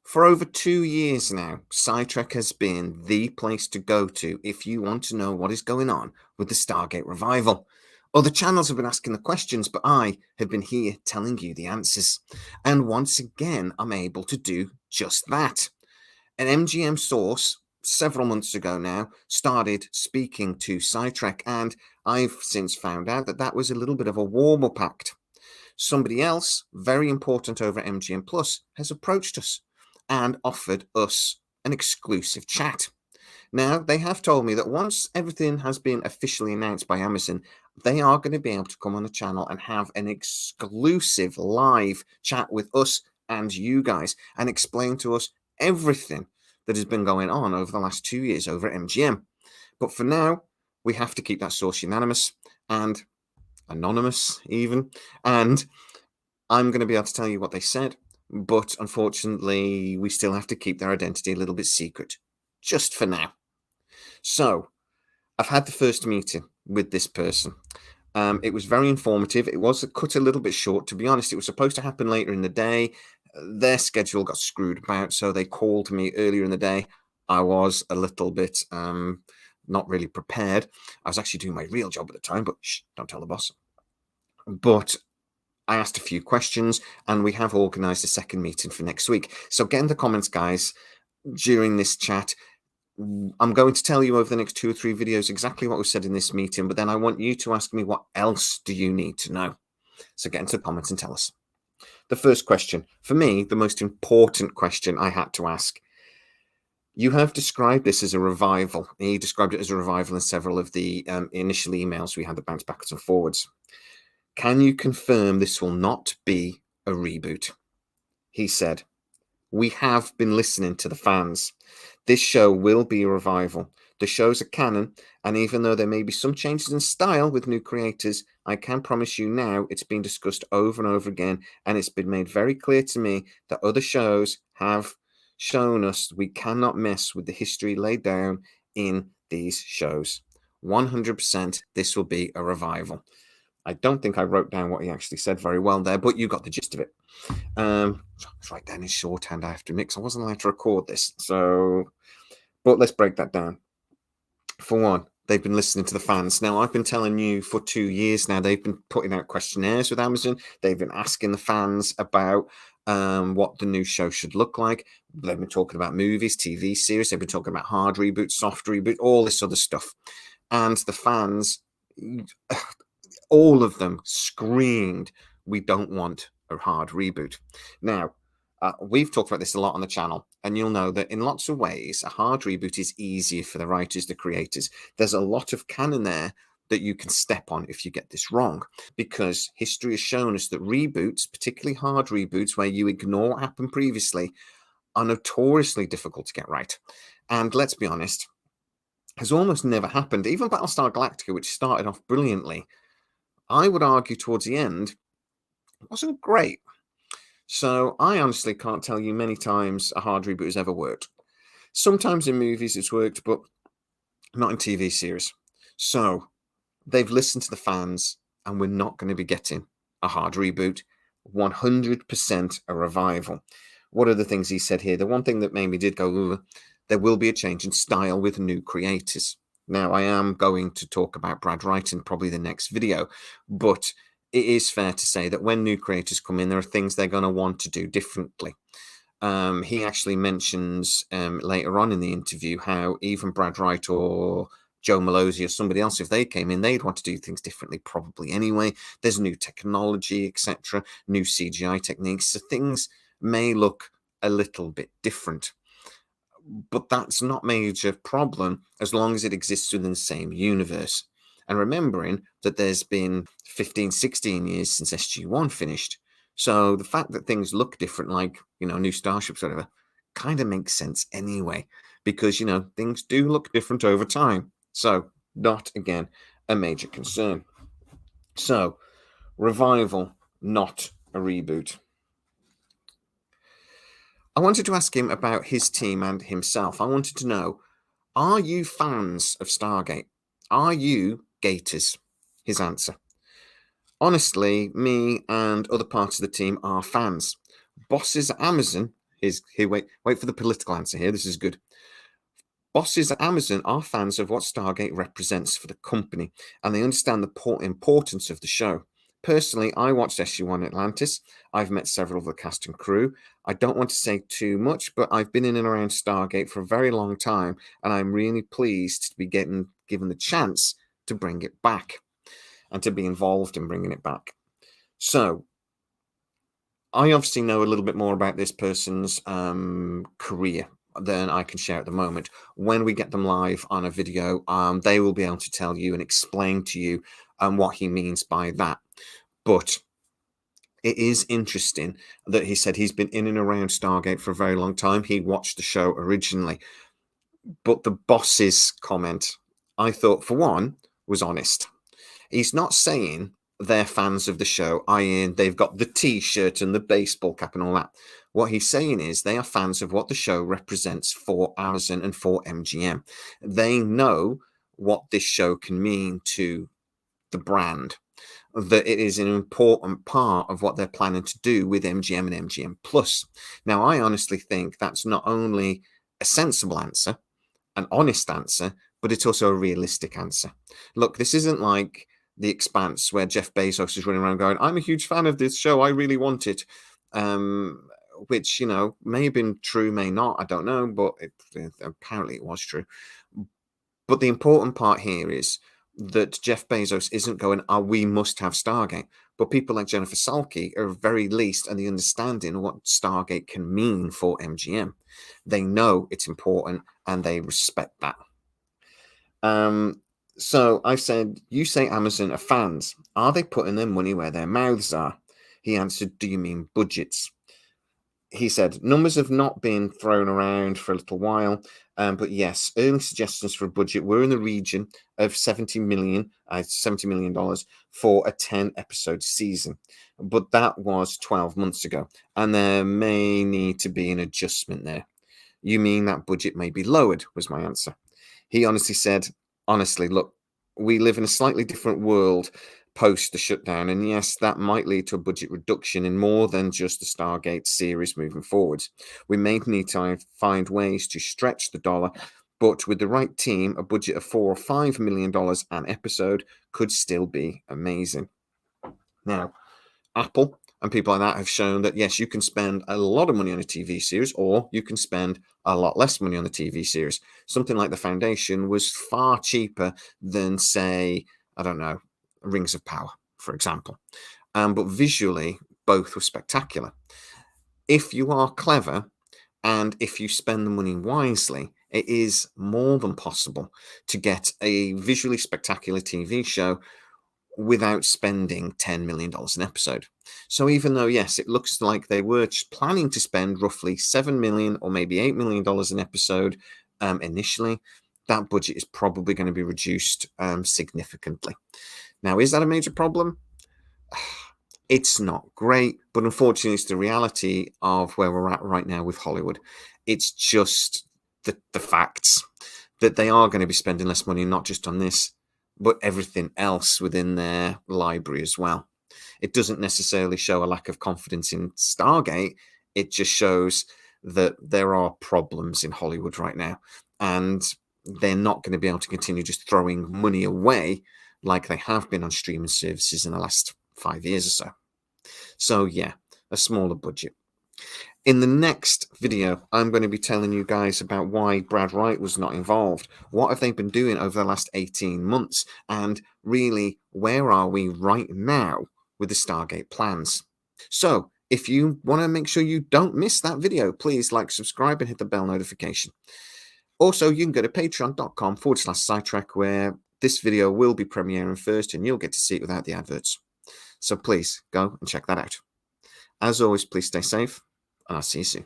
For over 2 years now, SciTrek has been the place to go to if you want to know what is going on with the Stargate revival. Other channels have been asking the questions, but I have been here telling you the answers. And once again, I'm able to do just that. An MGM source, several months ago now, started speaking to SciTrek, and I've since found out that that was a little bit of a warm-up act. Somebody else, very important over at MGM Plus, has approached us and offered us an exclusive chat. Now, they have told me that once everything has been officially announced by Amazon, they are going to be able to come on the channel and have an exclusive live chat with us and you guys and explain to us everything that has been going on over the last 2 years over at MGM. But for now, we have to keep that source unanimous and anonymous, even. And I'm going to be able to tell you what they said, but unfortunately, we still have to keep their identity a little bit secret, just for now. So, I've had the first meeting with this person. It was very informative. It was cut a little bit short, to be honest. It was supposed to happen later in the day. Their schedule got screwed about, so they called me earlier in the day. I was a little bit not really prepared. I was actually doing my real job at the time, but shh, don't tell the boss. But I asked a few questions, and we have organised a second meeting for next week. So get in the comments, guys, during this chat. I'm going to tell you over the next 2 or 3 videos exactly what was said in this meeting, but then I want you to ask me what else do you need to know. So get into the comments and tell us. The first question, for me, the most important question I had to ask. You have described this as a revival. He described it as a revival in several of the initial emails we had that bounced backwards and forwards. Can you confirm this will not be a reboot? He said, we have been listening to the fans. This show will be a revival. The shows are canon, and even though there may be some changes in style with new creators, I can promise you now it's been discussed over and over again, and it's been made very clear to me that other shows have shown us we cannot mess with the history laid down in these shows. 100% this will be a revival. I don't think I wrote down what he actually said very well there, but you got the gist of it. It's right down in shorthand, I have to admit, 'cause I wasn't allowed to record this. But let's break that down. For one, they've been listening to the fans. Now, I've been telling you for 2 years now, they've been putting out questionnaires with Amazon. They've been asking the fans about what the new show should look like. They've been talking about movies, TV series. They've been talking about hard reboot, soft reboot, all this other stuff. And the fans, all of them screamed, we don't want a hard reboot. Now, we've talked about this a lot on the channel, and you'll know that in lots of ways, a hard reboot is easier for the writers, the creators. There's a lot of canon there that you can step on if you get this wrong, because history has shown us that reboots, particularly hard reboots where you ignore what happened previously, are notoriously difficult to get right. And let's be honest, has almost never happened. Even Battlestar Galactica, which started off brilliantly, I would argue towards the end, wasn't great. So I honestly can't tell you many times a hard reboot has ever worked. Sometimes in movies it's worked, but not in TV series. So they've listened to the fans, and we're not going to be getting a hard reboot. 100% a revival. What are the things he said here? The one thing that made me did go, there will be a change in style with new creators. Now, I am going to talk about Brad Wright in probably the next video, but it is fair to say that when new creators come in, there are things they're going to want to do differently. He actually mentions later on in the interview how even Brad Wright or Joe Malozzi or somebody else, if they came in, they'd want to do things differently probably anyway. There's new technology, etc., new CGI techniques, so things may look a little bit different. But that's not a major problem as long as it exists within the same universe. And remembering that there's been 15, 16 years since SG-1 finished. So the fact that things look different, like, new starships, or whatever, kind of makes sense anyway, because, things do look different over time. So not, again, a major concern. So revival, not a reboot. I wanted to ask him about his team and himself. I wanted to know, are you fans of Stargate? Are you Gators? His answer. Honestly, me and other parts of the team are fans. Bosses at Amazon, Here, wait for the political answer here. This is good. Bosses at Amazon are fans of what Stargate represents for the company, and they understand the importance of the show. Personally, I watched SG-1 Atlantis. I've met several of the cast and crew. I don't want to say too much, but I've been in and around Stargate for a very long time, and I'm really pleased to be given the chance to bring it back and to be involved in bringing it back. So, I obviously know a little bit more about this person's career than I can share at the moment. When we get them live on a video, they will be able to tell you and explain to you what he means by that. But it is interesting that he said he's been in and around Stargate for a very long time. He watched the show originally. But the boss's comment, I thought, for one, was honest. He's not saying they're fans of the show, i.e., they've got the T-shirt and the baseball cap and all that. What he's saying is they are fans of what the show represents for Amazon and for MGM. They know what this show can mean to the brand, that it is an important part of what they're planning to do with MGM and MGM Plus. Now, I honestly think that's not only a sensible answer, an honest answer, but it's also a realistic answer. Look, this isn't like The Expanse where Jeff Bezos is running around going, I'm a huge fan of this show, I really want it. Which, may have been true, may not, I don't know, but apparently it was true. But the important part here is that Jeff Bezos isn't going, we must have Stargate. But people like Jennifer Salke are very least and the understanding of what Stargate can mean for MGM. They know it's important and they respect that. So I said, you say Amazon are fans. Are they putting their money where their mouths are? He answered, do you mean budgets? He said, numbers have not been thrown around for a little while, but yes, early suggestions for a budget were in the region of $70 million for a 10-episode season. But that was 12 months ago, and there may need to be an adjustment there. You mean that budget may be lowered, was my answer. He honestly said, look, we live in a slightly different world post the shutdown. And yes, that might lead to a budget reduction in more than just the Stargate series moving forwards. We may need to find ways to stretch the dollar, but with the right team, a budget of $4 or $5 million an episode could still be amazing. Now, Apple and people like that have shown that, yes, you can spend a lot of money on a TV series, or you can spend a lot less money on the TV series. Something like The Foundation was far cheaper than, say, I don't know, Rings of Power, for example. But visually, both were spectacular. If you are clever and if you spend the money wisely, it is more than possible to get a visually spectacular TV show without spending $10 million an episode. So even though, yes, it looks like they were planning to spend roughly $7 million or maybe $8 million an episode initially, that budget is probably going to be reduced significantly. Now, is that a major problem? It's not great, but unfortunately, it's the reality of where we're at right now with Hollywood. It's just the facts that they are going to be spending less money, not just on this, but everything else within their library as well. It doesn't necessarily show a lack of confidence in Stargate. It just shows that there are problems in Hollywood right now, and they're not going to be able to continue just throwing money away like they have been on streaming services in the last 5 years or so. So yeah, a smaller budget. In the next video, I'm going to be telling you guys about why Brad Wright was not involved. What have they been doing over the last 18 months? And really, where are we right now with the Stargate plans? So if you want to make sure you don't miss that video, please like, subscribe, and hit the bell notification. Also, you can go to patreon.com/SciTrek, where this video will be premiering first and you'll get to see it without the adverts. So please go and check that out. As always, please stay safe, and I'll see you soon.